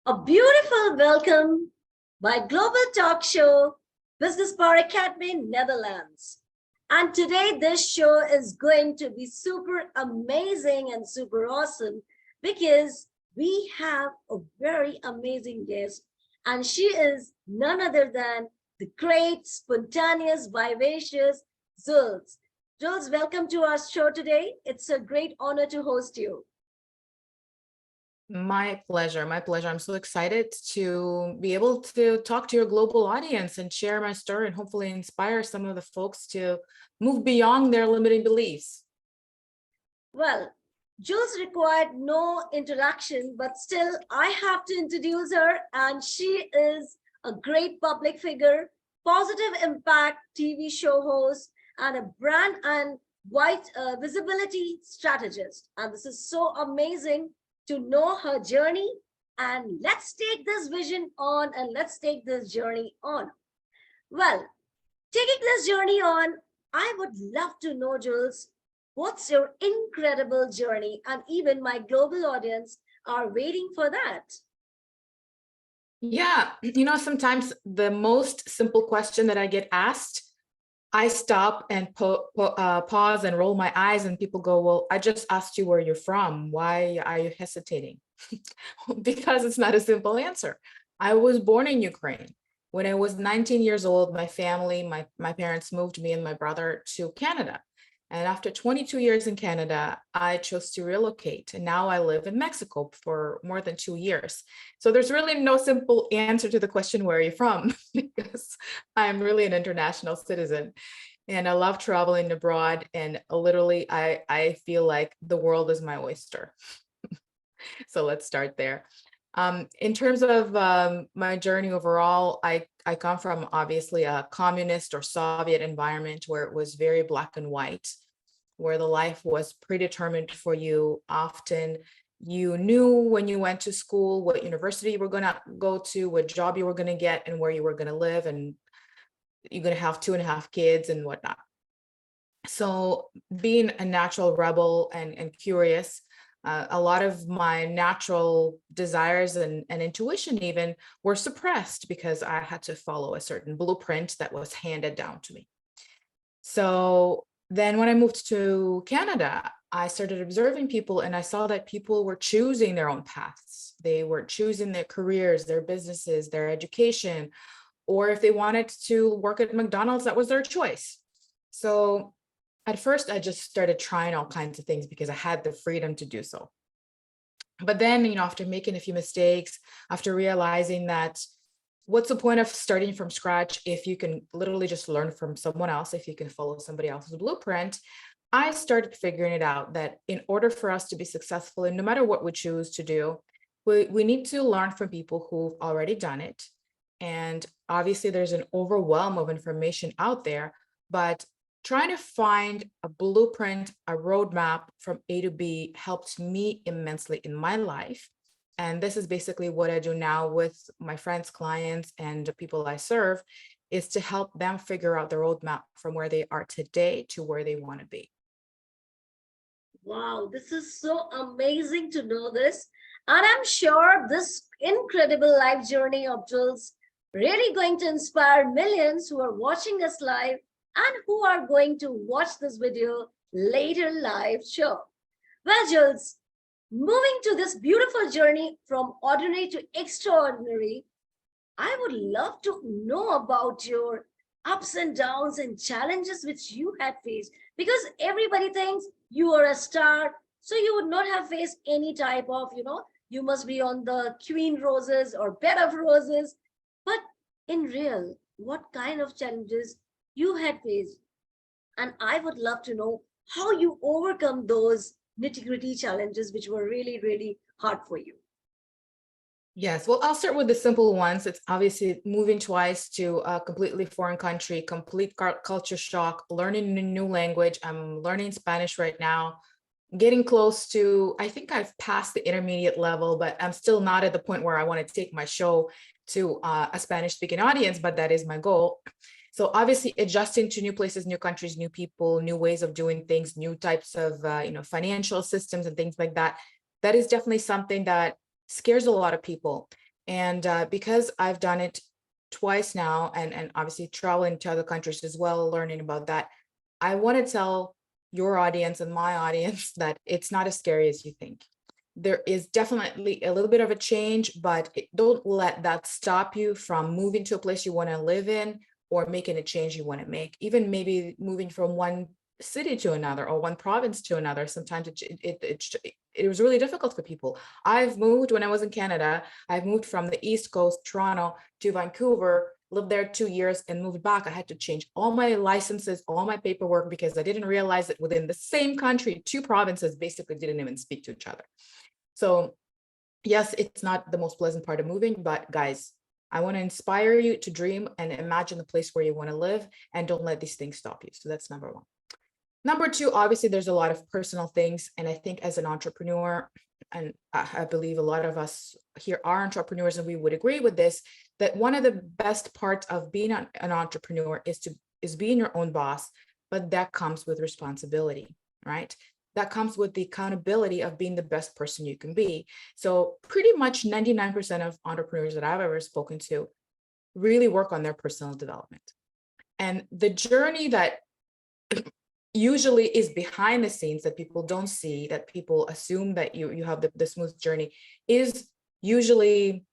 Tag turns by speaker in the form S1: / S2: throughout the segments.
S1: A beautiful welcome by Global Talk Show, Business Power Academy, Netherlands. And today, this show is going to be super amazing and super awesome because we have a very amazing guest, and she is none other than the great, spontaneous, vivacious Julz. Julz, welcome to our show today. It's a great honor to host you.
S2: My pleasure. My pleasure. I'm so excited to be able to talk to your global audience and share my story and hopefully inspire some of the folks to move beyond their limiting beliefs.
S1: Well, Julz required no introduction, but still I have to introduce her, and she is a great public figure, positive impact TV show host, and a brand and white visibility strategist. And this is so amazing to know her journey. And let's take this vision on and let's take this journey on. Well, taking this journey on, I would love to know, Julz, what's your incredible journey? And even my global audience are waiting for that.
S2: Yeah, sometimes the most simple question that I get asked, I stop and pause and roll my eyes, and people go, well, I just asked you where you're from. Why are you hesitating? Because it's not a simple answer. I was born in Ukraine. When I was 19 years old, my family, my parents moved me and my brother to Canada. And after 22 years in Canada, I chose to relocate. And now I live in Mexico for more than 2 years. So there's really no simple answer to the question, where are you from? Because I'm really an international citizen. And I love traveling abroad. And literally, I feel like the world is my oyster. So let's start there. In terms of my journey overall, I come from obviously a communist or Soviet environment where it was very black and white, where the life was predetermined for you. Often you knew when you went to school what university you were going to go to, what job you were going to get, and where you were going to live, and you're going to have 2.5 kids and whatnot. So being a natural rebel and curious, a lot of my natural desires and intuition even were suppressed because I had to follow a certain blueprint that was handed down to me. So then when I moved to Canada, I started observing people, and I saw that people were choosing their own paths. They were choosing their careers, their businesses, their education, or if they wanted to work at McDonald's, that was their choice. So at first, I just started trying all kinds of things because I had the freedom to do so. But then, after making a few mistakes, after realizing that what's the point of starting from scratch if you can literally just learn from someone else, if you can follow somebody else's blueprint, I started figuring it out that in order for us to be successful, and no matter what we choose to do, we need to learn from people who've already done it. And obviously, there's an overwhelm of information out there, but trying to find a blueprint, a roadmap from A to B helped me immensely in my life. And this is basically what I do now with my friends, clients, and the people I serve, is to help them figure out the roadmap from where they are today to where they want to be.
S1: Wow, this is so amazing to know this. And I'm sure this incredible life journey of Julz really going to inspire millions who are watching us live and who are going to watch this video later live show. Well, Julz, moving to this beautiful journey from ordinary to extraordinary, I would love to know about your ups and downs and challenges which you had faced, because everybody thinks you are a star, so you would not have faced any type of, you must be on the queen roses or bed of roses. But in real, what kind of challenges you had faced? And I would love to know how you overcome those nitty-gritty challenges which were really, really hard for you.
S2: Yes, well, I'll start with the simple ones. It's obviously moving twice to a completely foreign country, complete culture shock, learning a new language. I'm learning Spanish right now, getting close to, I think I've passed the intermediate level, but I'm still not at the point where I want to take my show to a Spanish speaking audience, but that is my goal. So obviously adjusting to new places, new countries, new people, new ways of doing things, new types of financial systems and things like that. That is definitely something that scares a lot of people. And because I've done it twice now, and obviously traveling to other countries as well, learning about that, I want to tell your audience and my audience that it's not as scary as you think. There is definitely a little bit of a change, but don't let that stop you from moving to a place you want to live in, or making a change you want to make. Even maybe moving from one city to another, or one province to another. Sometimes it was really difficult for people. I've moved when I was in Canada. I've moved from the East Coast, Toronto, to Vancouver, lived there 2 years and moved back. I had to change all my licenses, all my paperwork, because I didn't realize that within the same country, two provinces basically didn't even speak to each other. So yes, it's not the most pleasant part of moving, but guys, I want to inspire you to dream and imagine the place where you want to live, and don't let these things stop you. So that's number one. Number two, obviously, there's a lot of personal things. And I think as an entrepreneur, and I believe a lot of us here are entrepreneurs, and we would agree with this, that one of the best parts of being an entrepreneur is being your own boss, but that comes with responsibility, right? That comes with the accountability of being the best person you can be. So pretty much 99% of entrepreneurs that I've ever spoken to really work on their personal development. And the journey that usually is behind the scenes, that people don't see, that people assume that you have the smooth journey, is usually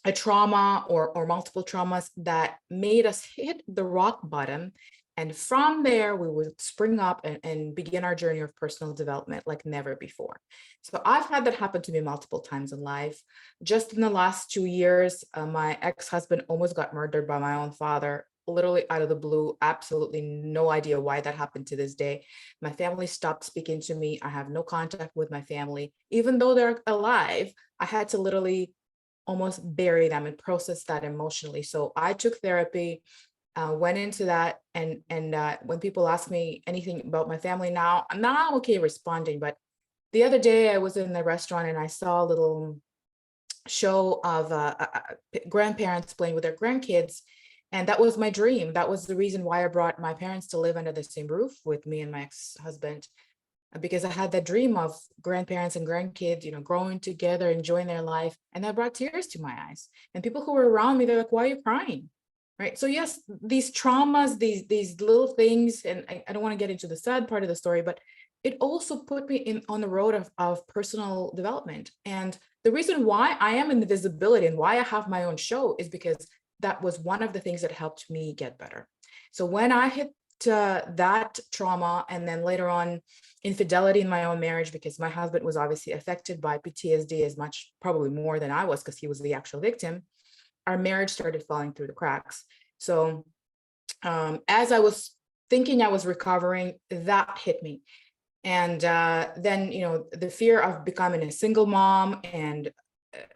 S2: a trauma or multiple traumas that made us hit the rock bottom. And from there, we would spring up and begin our journey of personal development like never before. So I've had that happen to me multiple times in life. Just in the last 2 years, my ex-husband almost got murdered by my own father, literally out of the blue. Absolutely no idea why that happened to this day. My family stopped speaking to me. I have no contact with my family. Even though they're alive, I had to literally almost bury them and process that emotionally. So I took therapy, went into that, and when people ask me anything about my family now I'm okay responding. But the other day I was in the restaurant and I saw a little show of grandparents playing with their grandkids, and that was my dream. That was the reason why I brought my parents to live under the same roof with me and my ex-husband, because I had that dream of grandparents and grandkids, growing together, enjoying their life. And that brought tears to my eyes. And people who were around me, they're like, why are you crying? Right. So yes, these traumas, these little things, and I don't want to get into the sad part of the story, but it also put me on the road of personal development. And the reason why I am in the visibility and why I have my own show is because that was one of the things that helped me get better. So when I hit that trauma, and then later on infidelity in my own marriage, because my husband was obviously affected by PTSD as much, probably more than I was, because he was the actual victim, our marriage started falling through the cracks. So as I was thinking I was recovering, that hit me. And then, the fear of becoming a single mom and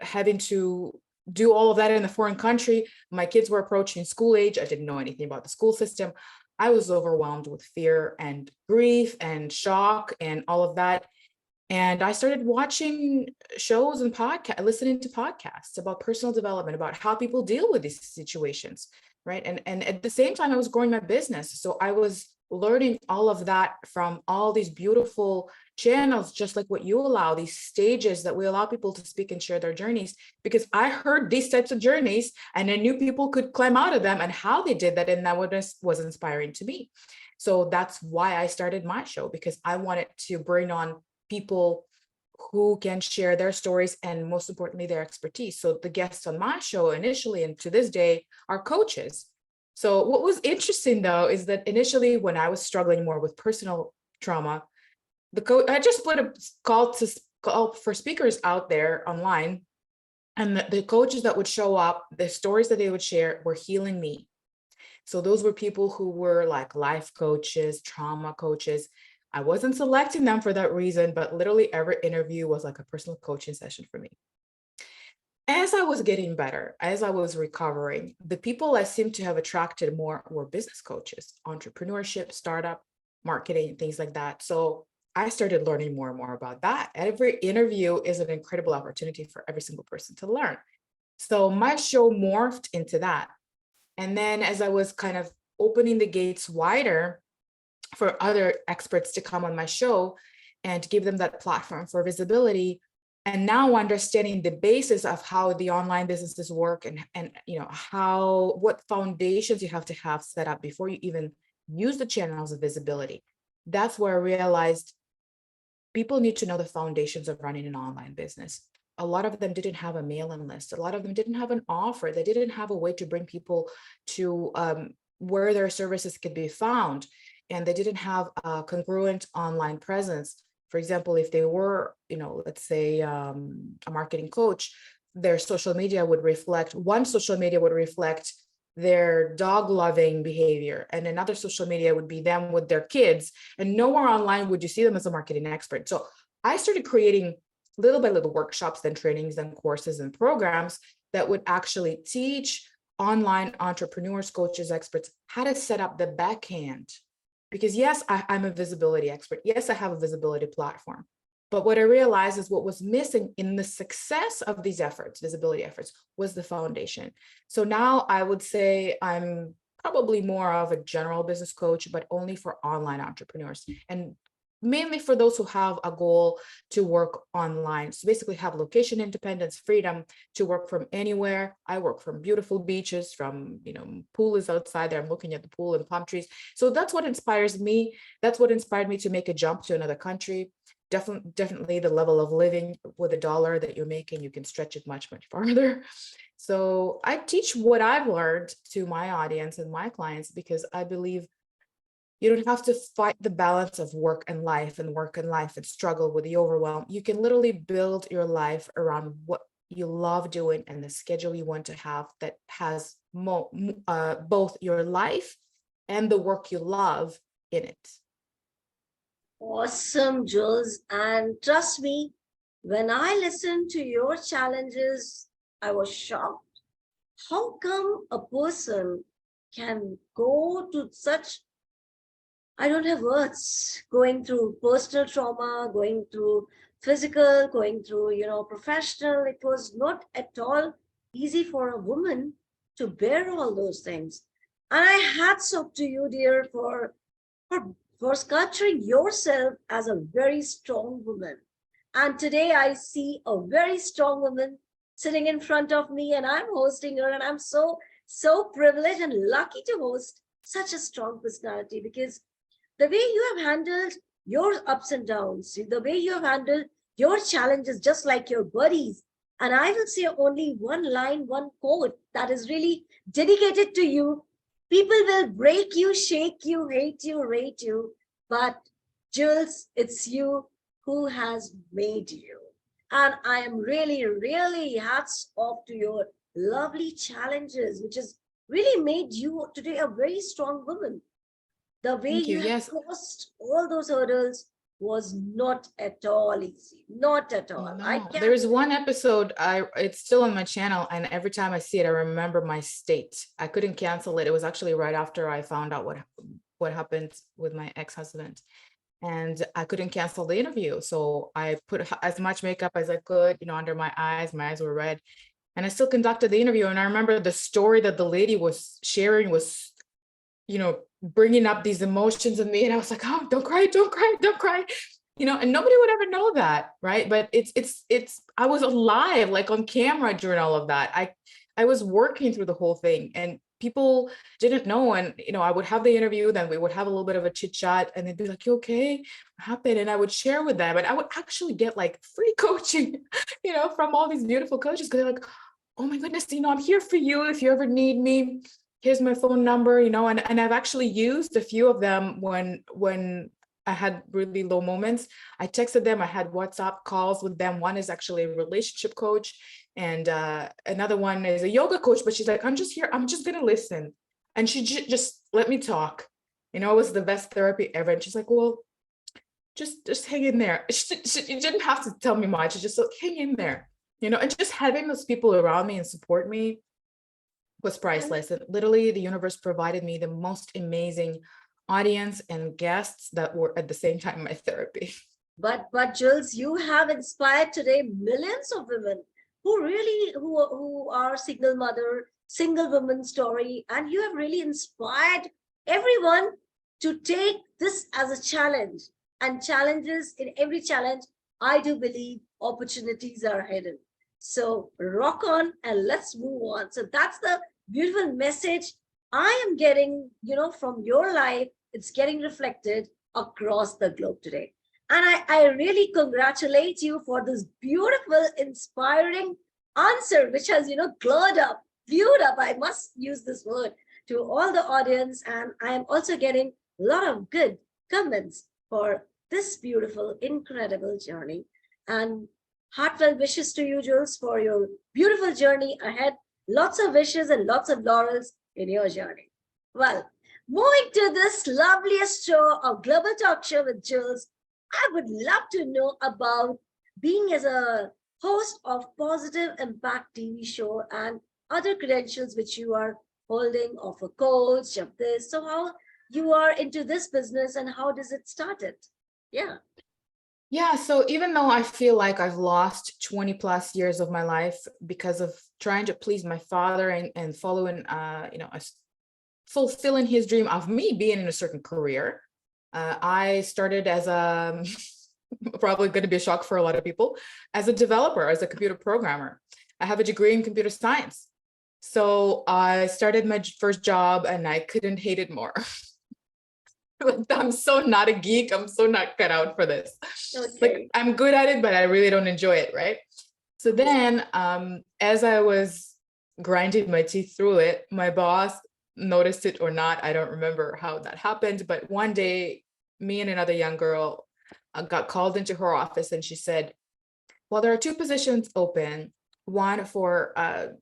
S2: having to do all of that in a foreign country. My kids were approaching school age. I didn't know anything about the school system. I was overwhelmed with fear and grief and shock and all of that. And I started watching shows and listening to podcasts about personal development, about how people deal with these situations, right? And at the same time, I was growing my business. So I was learning all of that from all these beautiful channels, just like what you allow, these stages that we allow people to speak and share their journeys, because I heard these types of journeys and I knew people could climb out of them and how they did that. And that was inspiring to me. So that's why I started my show, because I wanted to bring on people who can share their stories and, most importantly, their expertise. So the guests on my show initially and to this day are coaches. So what was interesting, though, is that initially when I was struggling more with personal trauma, I just put a call for speakers out there online, and the coaches that would show up, the stories that they would share were healing me. So those were people who were like life coaches, trauma coaches. I wasn't selecting them for that reason, but literally every interview was like a personal coaching session for me. As I was getting better, as I was recovering, the people I seemed to have attracted more were business coaches, entrepreneurship, startup, marketing, things like that. So I started learning more and more about that. Every interview is an incredible opportunity for every single person to learn. So my show morphed into that. And then as I was kind of opening the gates wider for other experts to come on my show and give them that platform for visibility, And now understanding the basis of how the online businesses work and what foundations you have to have set up before you even use the channels of visibility. That's where I realized people need to know the foundations of running an online business. A lot of them didn't have a mailing list. A lot of them didn't have an offer. They didn't have a way to bring people to where their services could be found. And they didn't have a congruent online presence. For example, if they were, let's say a marketing coach, their social media would reflect, one social media would reflect their dog loving behavior, and another social media would be them with their kids, and nowhere online would you see them as a marketing expert. So I started creating little by little workshops, then trainings, then courses and programs that would actually teach online entrepreneurs, coaches, experts how to set up the back end. Because yes, I'm a visibility expert. Yes, I have a visibility platform. But what I realized is what was missing in the success of these efforts, visibility efforts, was the foundation. So now I would say I'm probably more of a general business coach, but only for online entrepreneurs, and mainly for those who have a goal to work online. So basically have location independence, freedom to work from anywhere. I work from beautiful beaches, from, pool is outside there. I'm looking at the pool and palm trees. So that's what inspires me. That's what inspired me to make a jump to another country. Definitely the level of living with $1 that you're making, you can stretch it much, much farther. So I teach what I've learned to my audience and my clients, because I believe you don't have to fight the balance of work and life and struggle with the overwhelm. You can literally build your life around what you love doing and the schedule you want to have that has both your life and the work you love in it.
S1: Awesome, Jules. And trust me, when I listened to your challenges, I was shocked. How come a person can go to such, I don't have words, going through personal trauma, going through physical, going through, professional. It was not at all easy for a woman to bear all those things. And I hats off to you, dear, for sculpturing yourself as a very strong woman. And today I see a very strong woman sitting in front of me, and I'm hosting her, and I'm so privileged and lucky to host such a strong personality, because the way you have handled your ups and downs, the way you have handled your challenges, just like your buddies. And I will say only one line, one quote that is really dedicated to you. People will break you, shake you, hate you, rate you, but Jules, it's you who has made you. And I am really, really hats off to your lovely challenges, which has really made you today a very strong woman. The way
S2: Thank you.
S1: you have
S2: Yes.
S1: crossed all those hurdles was not at all easy. Not at all. I
S2: No,
S1: can't.
S2: there's one episode, it's still on my channel, and every time I see it, I remember my state. I couldn't cancel it. It was actually right after I found out what happened with my ex-husband, and I couldn't cancel the interview. So I put as much makeup as I could, under my eyes. My eyes were red, and I still conducted the interview. And I remember the story that the lady was sharing was, bringing up these emotions in me, and I was like, oh, don't cry, don't cry, don't cry. And nobody would ever know that, right? But it's I was alive, like on camera during all of that. I was working through the whole thing, and people didn't know. And I would have the interview, then we would have a little bit of a chit chat, and they'd be like, you okay? What happened? And I would share with them, and I would actually get like free coaching, from all these beautiful coaches, because they're like, oh my goodness, I'm here for you if you ever need me. Here's my phone number, and I've actually used a few of them when I had really low moments. I texted them. I had WhatsApp calls with them. One is actually a relationship coach, and another one is a yoga coach. But she's like, I'm just here. I'm just gonna listen, and she just let me talk. It was the best therapy ever. And she's like, well, just hang in there. You didn't have to tell me much. Just like, hang in there, and just having those people around me and support me was priceless. And literally, the universe provided me the most amazing audience and guests that were at the same time my therapy.
S1: But Jules, you have inspired today millions of women who are single woman story, and you have really inspired everyone to take this as a challenge. And challenges, in every challenge, I do believe opportunities are hidden. So rock on and let's move on. So that's the beautiful message I am getting, from your life. It's getting reflected across the globe today. And I really congratulate you for this beautiful, inspiring answer, which has, glowed up, viewed up, I must use this word, to all the audience. And I am also getting a lot of good comments for this beautiful, incredible journey. And heartfelt wishes to you, Julz, for your beautiful journey ahead. Lots of wishes and lots of laurels in your journey. Well, moving to this loveliest show of Global Talk Show with Julz, I would love to know about being as a host of Positive Impact TV show and other credentials which you are holding of a coach of this. So how you are into this business and how does it started? Yeah.
S2: Yeah, so even though I feel like I've lost 20 plus years of my life because of trying to please my father and following, fulfilling his dream of me being in a certain career, I started as a, probably going to be a shock for a lot of people, as a developer, as a computer programmer. I have a degree in computer science. So I started my first job and I couldn't hate it more. I'm so not a geek. I'm so not cut out for this.
S1: Okay.
S2: Like I'm good at it, but I really don't enjoy it, right? So then as I was grinding my teeth through it, my boss noticed it or not, I don't remember how that happened, but one day me and another young girl got called into her office and she said, well, there are two positions open, one for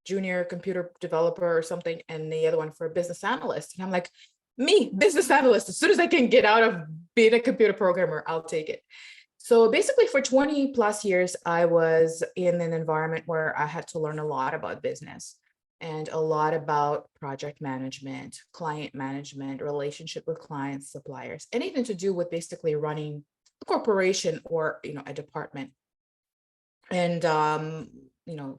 S2: junior computer developer or something, and the other one for a business analyst. And I'm like, me, business analyst, as soon as I can get out of being a computer programmer, I'll take it. So basically for 20 plus years, I was in an environment where I had to learn a lot about business and a lot about project management, client management, relationship with clients, suppliers, anything to do with basically running a corporation or, a department. And,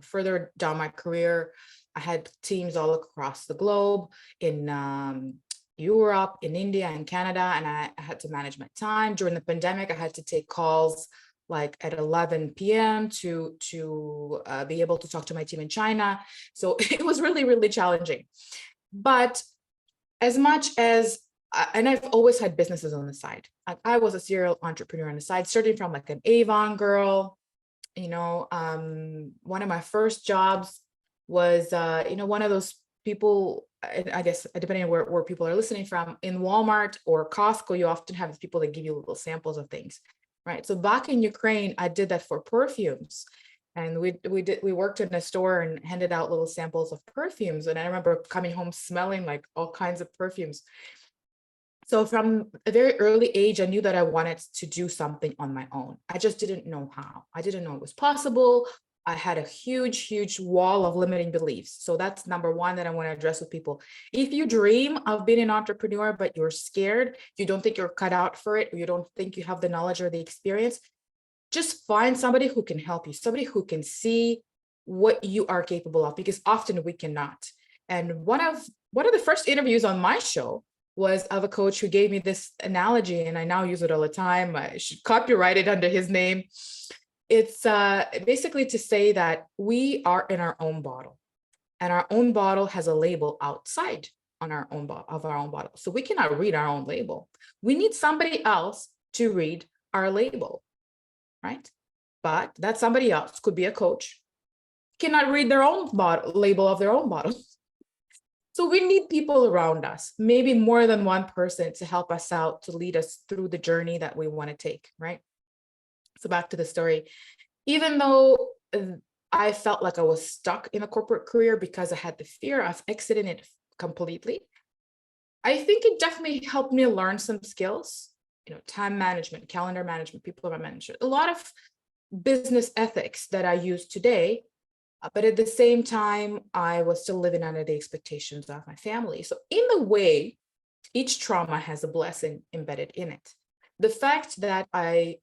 S2: further down my career, I had teams all across the globe in Europe, in India, and Canada, and I had to manage my time. During the pandemic, I had to take calls like at 11 p.m. to be able to talk to my team in China. So it was really, really challenging. But as much as, and I've always had businesses on the side. I was a serial entrepreneur on the side, starting from like an Avon girl. One of my first jobs was, one of those people, I guess, depending on where people are listening from, in Walmart or Costco, you often have people that give you little samples of things, right? So back in Ukraine, I did that for perfumes. And we worked in a store and handed out little samples of perfumes. And I remember coming home smelling like all kinds of perfumes. So from a very early age, I knew that I wanted to do something on my own. I just didn't know how. I didn't know it was possible. I had a huge, huge wall of limiting beliefs. So that's number one that I want to address with people. If you dream of being an entrepreneur, but you're scared, you don't think you're cut out for it, or you don't think you have the knowledge or the experience, just find somebody who can help you, somebody who can see what you are capable of, because often we cannot. And one of the first interviews on my show was of a coach who gave me this analogy, and I now use it all the time. I should copyright it under his name. It's basically to say that we are in our own bottle, and our own bottle has a label outside on our own bottle. So we cannot read our own label. We need somebody else to read our label, right? But that somebody else could be a coach, cannot read their own label of their own bottle. So we need people around us, maybe more than one person, to help us out, to lead us through the journey that we want to take, right? So back to the story. Even though I felt like I was stuck in a corporate career because I had the fear of exiting it completely, I think it definitely helped me learn some skills, time management, calendar management, people management, a lot of business ethics that I use today. But at the same time, I was still living under the expectations of my family. So in a way, each trauma has a blessing embedded in it. The fact that I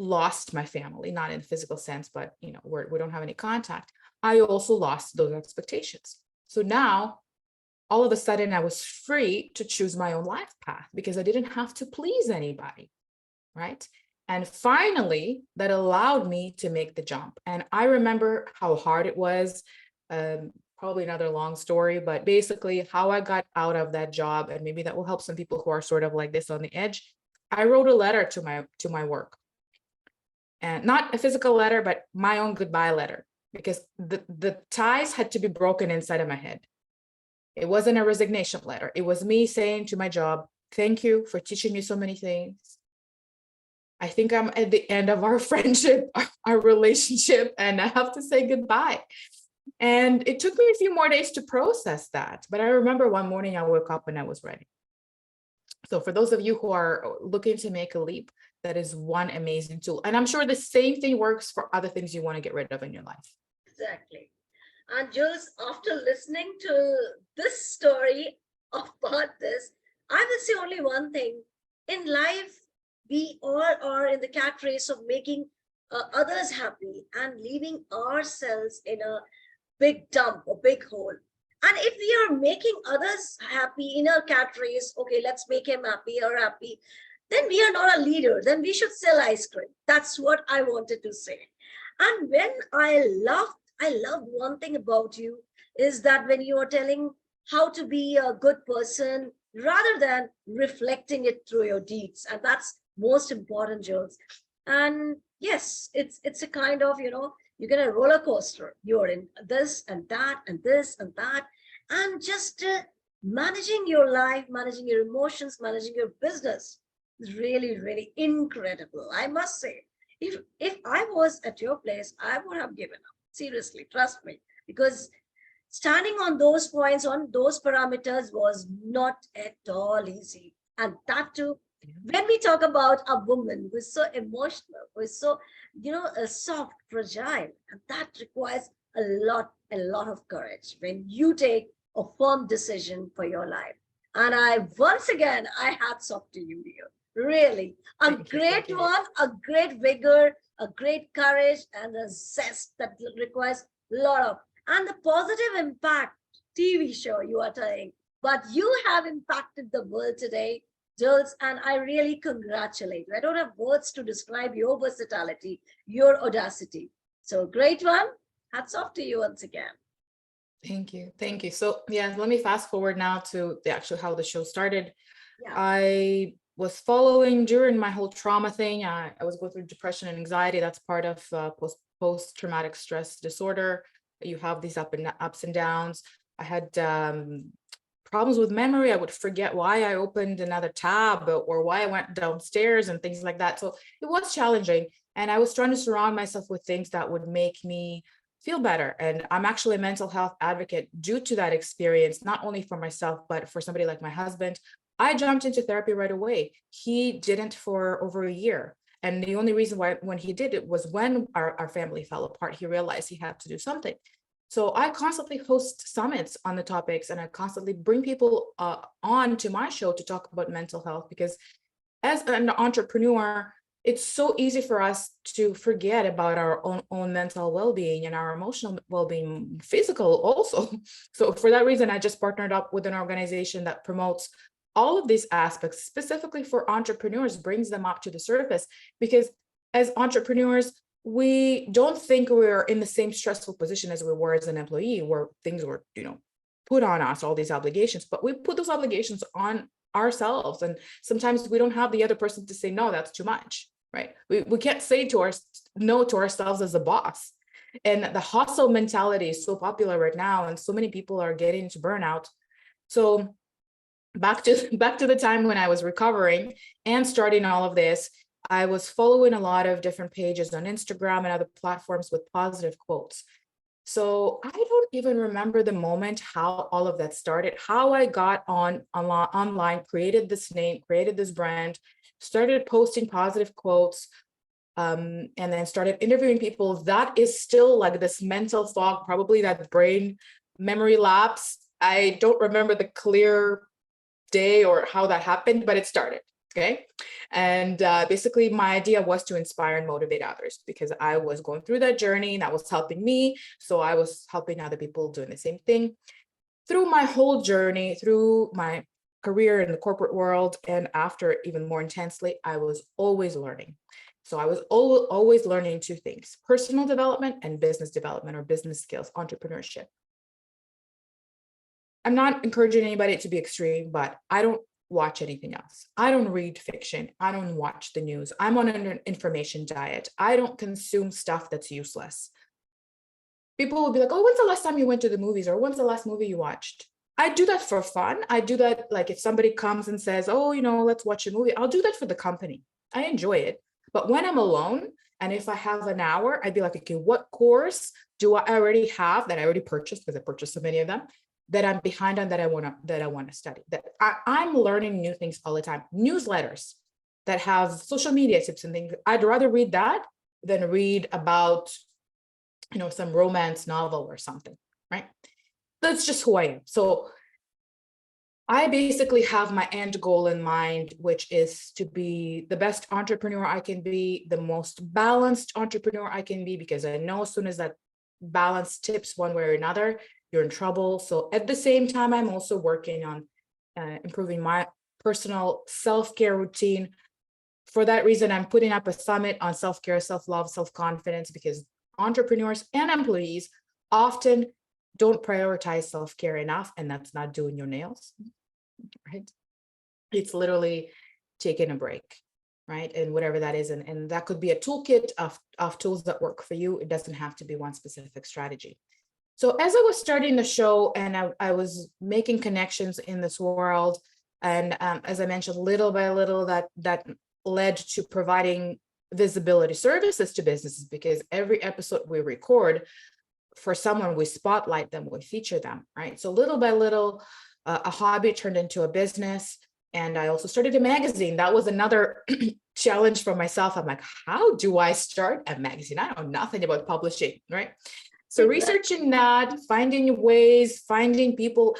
S2: lost my family, not in a physical sense, but we don't have any contact, I also lost those expectations. So now, all of a sudden, I was free to choose my own life path because I didn't have to please anybody, right? And finally, that allowed me to make the jump. And I remember how hard it was. Probably another long story, but basically how I got out of that job, and maybe that will help some people who are sort of like this on the edge. I wrote a letter to my work, and not a physical letter, but my own goodbye letter, because the ties had to be broken inside of my head. It wasn't a resignation letter. It was me saying to my job, thank you for teaching me so many things. I think I'm at the end of our friendship, our relationship, and I have to say goodbye. And it took me a few more days to process that. But I remember one morning I woke up and I was ready. So for those of you who are looking to make a leap, that is one amazing tool. And I'm sure the same thing works for other things you want to get rid of in your life.
S1: Exactly. And Jules, after listening to this story about this, I will say only one thing. In life, we all are in the cat race of making others happy and leaving ourselves in a big dump, a big hole. And if we are making others happy in a cat race, okay, let's make him happy or happy, then we are not a leader. Then we should sell ice cream. That's what I wanted to say. And when I love one thing about you is that when you are telling how to be a good person rather than reflecting it through your deeds. And that's most important, Jules. And yes, it's a kind of, you get a roller coaster. You're in this and that and this and that. And just managing your life, managing your emotions, managing your business is really, really incredible. I must say, if I was at your place, I would have given up. Seriously, trust me, because standing on those points, on those parameters was not at all easy. And that too, when we talk about a woman who is so emotional, who is so, soft, fragile, and that requires a lot of courage when you take a firm decision for your life. And once again, I hats off to you, dear. Really, a great one, a great vigor, a great courage, and a zest that requires a lot of, and the positive impact TV show you are telling. But you have impacted the world today, Julz, and I really congratulate you. I don't have words to describe your versatility, your audacity. So great one. Hats off to you once again.
S2: Thank you. Thank you. So yeah, let me fast forward now to the actual how the show started.
S1: Yeah.
S2: I was following during my whole trauma thing. I was going through depression and anxiety. That's part of post-traumatic stress disorder. You have these ups and downs. I had problems with memory. I would forget why I opened another tab or why I went downstairs and things like that. So it was challenging. And I was trying to surround myself with things that would make me feel better. And I'm actually a mental health advocate due to that experience, not only for myself, but for somebody like my husband. I jumped into therapy right away. He didn't for over a year. And the only reason why when he did it was when our family fell apart, he realized he had to do something. So I constantly host summits on the topics, and I constantly bring people on to my show to talk about mental health, because as an entrepreneur, it's so easy for us to forget about our own mental well-being and our emotional well-being, physical also. So for that reason, I just partnered up with an organization that promotes all of these aspects specifically for entrepreneurs, brings them up to the surface, because as entrepreneurs, we don't think we're in the same stressful position as we were as an employee, where things were, put on us, all these obligations, but we put those obligations on ourselves. And sometimes we don't have the other person to say, no, that's too much, right? We can't say no to ourselves as a boss. And the hustle mentality is so popular right now, and so many people are getting into burnout. So back to the time when I was recovering and starting all of this, I was following a lot of different pages on Instagram and other platforms with positive quotes. So I don't even remember the moment how all of that started, how I got online, created this name, created this brand, started posting positive quotes, and then started interviewing people. That is still like this mental fog, probably that brain memory lapse. I don't remember the clear day or how that happened, but it started. Okay. And basically my idea was to inspire and motivate others, because I was going through that journey and that was helping me. So I was helping other people doing the same thing. Through my whole journey, through my career in the corporate world, and after even more intensely, I was always learning. So I was always learning two things: personal development and business development, or business skills, entrepreneurship. I'm not encouraging anybody to be extreme, but I don't watch anything else. I don't read fiction. I don't watch the news. I'm on an information diet. I don't consume stuff that's useless. People will be like, oh, when's the last time you went to the movies? Or when's the last movie you watched? I do that for fun. I do that, like, if somebody comes and says, oh, let's watch a movie, I'll do that for the company. I enjoy it. But when I'm alone, and if I have an hour, I'd be like, okay, what course do I already have that I already purchased, because I purchased so many of them, that I'm behind on, that I want to study? That I'm learning new things all the time. Newsletters that have social media tips and things. I'd rather read that than read about, some romance novel or something, right? That's just who I am. So I basically have my end goal in mind, which is to be the best entrepreneur I can be, the most balanced entrepreneur I can be, because I know as soon as that balance tips one way or another, you're in trouble. So at the same time, I'm also working on improving my personal self-care routine. For that reason, I'm putting up a summit on self-care, self-love, self-confidence, because entrepreneurs and employees often don't prioritize self-care enough, and that's not doing your nails, right? It's literally taking a break, right? And whatever that is, and that could be a toolkit of tools that work for you. It doesn't have to be one specific strategy. So as I was starting the show and I was making connections in this world, and as I mentioned, little by little, that led to providing visibility services to businesses, because every episode we record for someone, we spotlight them, we feature them, right? So little by little, a hobby turned into a business. And I also started a magazine. That was another challenge for myself. I'm like, how do I start a magazine? I know nothing about publishing, right? So researching that, finding ways, finding people.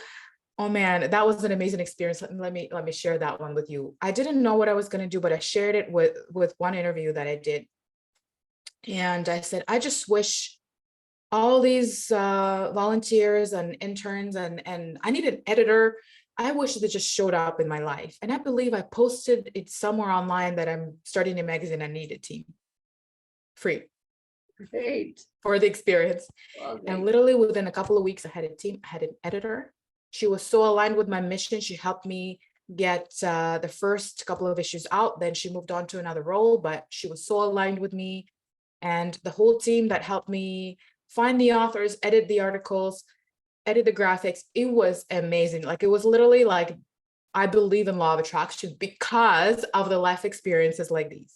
S2: Oh man, that was an amazing experience. Let me share that one with you. I didn't know what I was going to do, but I shared it with one interview that I did. And I said, I just wish all these volunteers and interns, and I need an editor. I wish they just showed up in my life. And I believe I posted it somewhere online that I'm starting a magazine. I need a team. Free.
S1: Great.
S2: For the experience.
S1: Well,
S2: and literally within a couple of weeks, I had a team, I had an editor. She was so aligned with my mission. She helped me get the first couple of issues out. Then she moved on to another role, but she was so aligned with me. And the whole team that helped me find the authors, edit the articles, edit the graphics, it was amazing. Like, it was literally like, I believe in law of attraction because of the life experiences like these.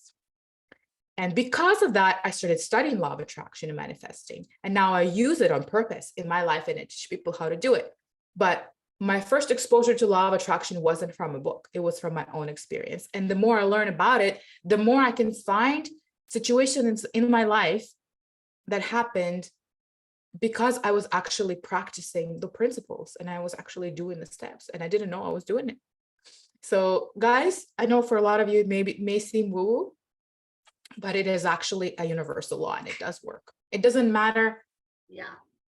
S2: And because of that, I started studying law of attraction and manifesting. And now I use it on purpose in my life, and I teach people how to do it. But my first exposure to law of attraction wasn't from a book. It was from my own experience. And the more I learn about it, the more I can find situations in my life that happened because I was actually practicing the principles, and I was actually doing the steps, and I didn't know I was doing it. So guys, I know for a lot of you, it may seem woo-woo, but it is actually a universal law, and it does work. It doesn't matter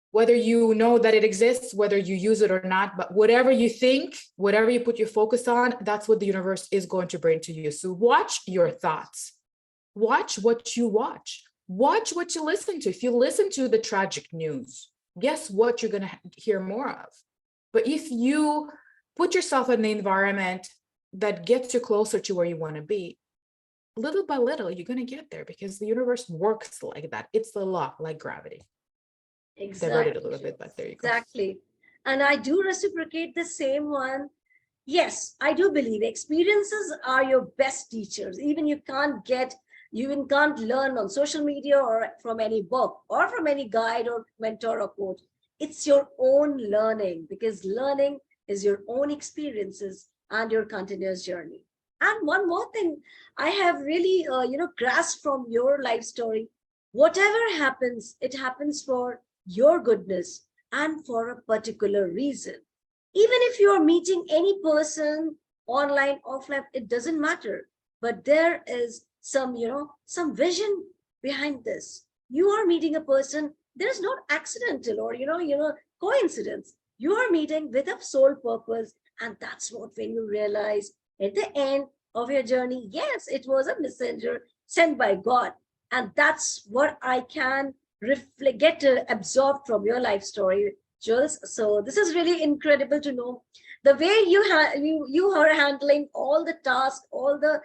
S2: whether you know that it exists, whether you use it or not, but whatever you think, whatever you put your focus on, that's what the universe is going to bring to you. So watch your thoughts. Watch what you watch. Watch what you listen to. If you listen to the tragic news, guess what you're going to hear more of? But if you put yourself in the environment that gets you closer to where you want to be, little by little, you're going to get there, because the universe works like that. It's the law, like gravity.
S1: Exactly.
S2: Diverted a little bit, but there you go.
S1: Exactly. And I do reciprocate the same one. Yes, I do believe experiences are your best teachers. Even you can't learn on social media or from any book or from any guide or mentor or coach. It's your own learning, because learning is your own experiences and your continuous journey. And one more thing I have really, grasped from your life story: whatever happens, it happens for your goodness and for a particular reason. Even if you are meeting any person online, offline, it doesn't matter. But there is some vision behind this. You are meeting a person. There is not accidental or, coincidence. You are meeting with a sole purpose. And that's what, when you realize at the end of your journey. Yes, it was a messenger sent by God. And that's what I can reflect, get absorbed from your life story, Jules. So this is really incredible to know the way you are handling all the tasks, all the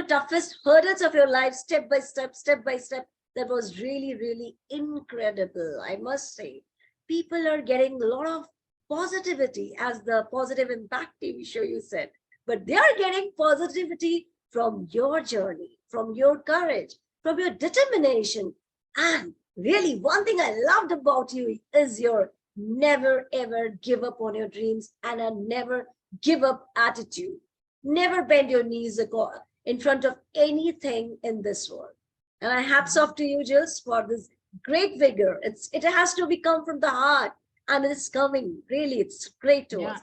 S1: toughest hurdles of your life, step by step, step by step. That was really, really incredible, I must say. People are getting a lot of positivity as the positive impact TV show you said, but they are getting positivity from your journey, from your courage, from your determination. And really, one thing I loved about you is your never ever give up on your dreams and a never give up attitude. Never bend your knees in front of anything in this world. And I hats off to you, Jules, for this great vigor. It has to be come from the heart, and it's coming. Really, it's great to us.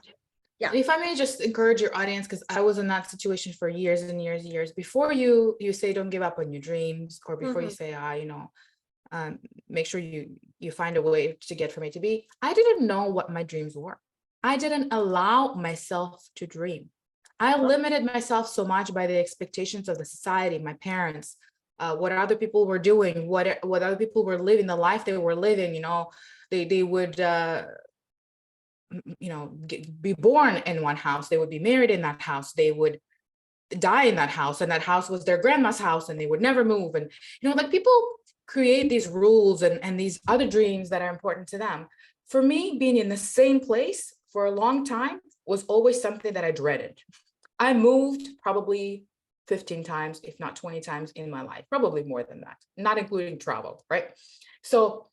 S1: Yeah.
S2: If I may just encourage your audience, because I was in that situation for years and years and years. Before you say don't give up on your dreams, or before you say make sure you find a way to get from A to B. I didn't know what my dreams were. I didn't allow myself to dream. I limited myself so much by the expectations of the society, my parents, what other people were doing, what other people were living, the life they were living. They would be born in one house, they would be married in that house, they would die in that house, and that house was their grandma's house, and they would never move. And like people create these rules and these other dreams that are important to them. For me, being in the same place for a long time was always something that I dreaded. I moved probably 15 times, if not 20 times in my life, probably more than that, not including travel, right? So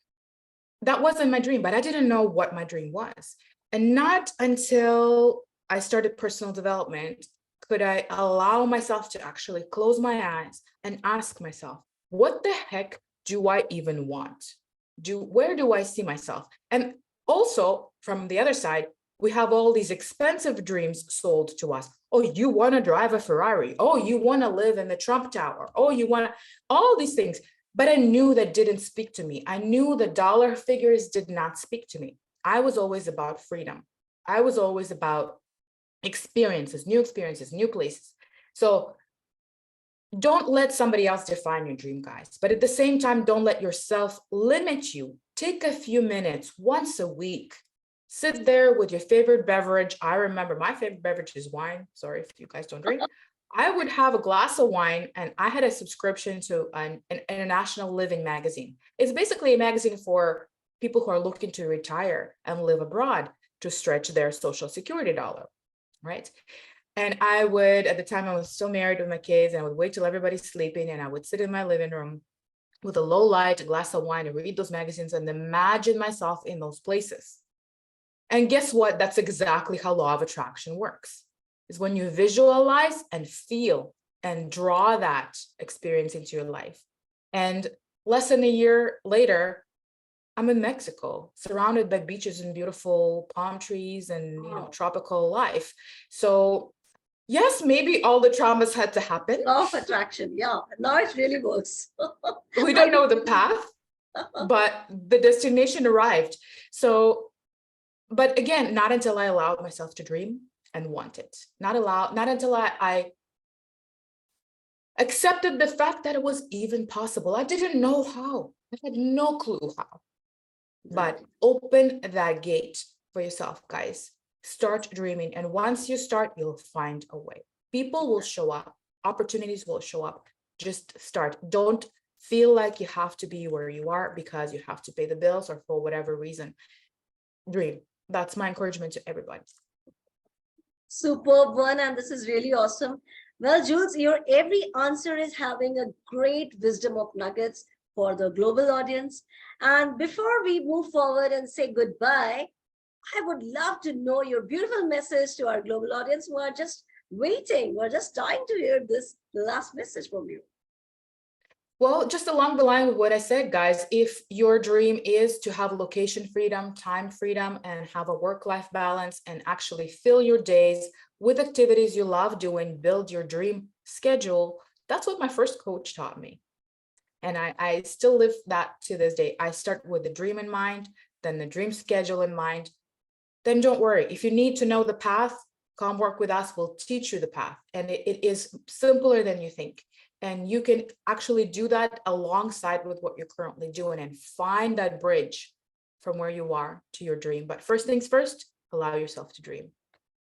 S2: that wasn't my dream, but I didn't know what my dream was. And not until I started personal development could I allow myself to actually close my eyes and ask myself, what the heck do I even want? Where do I see myself? And also from the other side, we have all these expensive dreams sold to us. Oh, you want to drive a Ferrari. Oh, you want to live in the Trump Tower. Oh, you want to, all these things. But I knew that didn't speak to me. I knew the dollar figures did not speak to me. I was always about freedom. I was always about experiences, new places. So don't let somebody else define your dream, guys. But at the same time, don't let yourself limit you. Take a few minutes once a week. Sit there with your favorite beverage. I remember my favorite beverage is wine. Sorry if you guys don't drink. I would have a glass of wine, and I had a subscription to an International Living magazine. It's basically a magazine for people who are looking to retire and live abroad to stretch their social security dollar, right? And I would, at the time I was still married with my kids, and I would wait till everybody's sleeping, and I would sit in my living room with a low light, a glass of wine, and read those magazines and imagine myself in those places. And guess what? That's exactly how law of attraction works. Is when you visualize and feel and draw that experience into your life. And less than a year later, I'm in Mexico, surrounded by beaches and beautiful palm trees and tropical life. So yes, maybe all the traumas had to happen.
S1: Law of attraction, yeah. Now it really works.
S2: We don't know the path, but the destination arrived. So, but again, not until I allowed myself to dream and want it. Not until I accepted the fact that it was even possible. I didn't know how. I had no clue how. But open that gate for yourself, guys. Start dreaming. And once you start, you'll find a way. People will show up. Opportunities will show up. Just start. Don't feel like you have to be where you are because you have to pay the bills or for whatever reason. Dream. That's my encouragement to everybody.
S1: Superb one, and this is really awesome. Well, Jules, your every answer is having a great wisdom of nuggets for the global audience. And before we move forward and say goodbye, I would love to know your beautiful message to our global audience who are just waiting, who are just dying to hear this last message from you.
S2: Well, just along the line with what I said, guys, if your dream is to have location freedom, time freedom, and have a work-life balance and actually fill your days with activities you love doing, build your dream schedule, that's what my first coach taught me. And I still live that to this day. I start with the dream in mind, then the dream schedule in mind. Then don't worry. If you need to know the path, come work with us, we'll teach you the path. And it is simpler than you think. And you can actually do that alongside with what you're currently doing and find that bridge from where you are to your dream. But first things first, allow yourself to dream.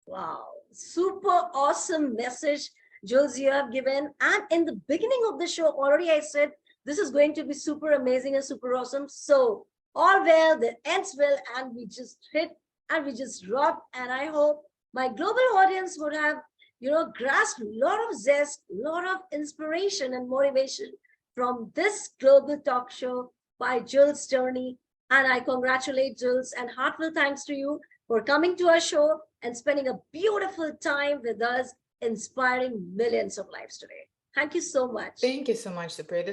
S1: Wow, super awesome message, Jules, you have given. And in the beginning of the show, already I said this is going to be super amazing and super awesome. So all well, the ends well, and we just hit and we just rocked. And I hope my global audience would have, grasped a lot of zest, a lot of inspiration and motivation from this global talk show by Julz Journey. And I congratulate Julz and heartfelt thanks to you for coming to our show and spending a beautiful time with us, inspiring millions of lives today. Thank you so much.
S2: Thank you so much, Supriya.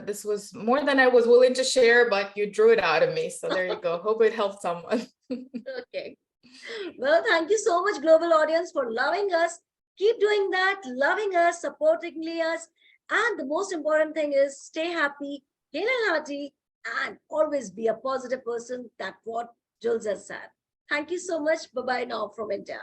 S2: This was more than I was willing to share, but you drew it out of me. So there you go. Hope it helped someone.
S1: Okay. Well, thank you so much, global audience, for loving us. Keep doing that, loving us, supporting us. And the most important thing is stay happy, hail and hearty, and always be a positive person. That's what Julz has said. Thank you so much. Bye-bye now from India.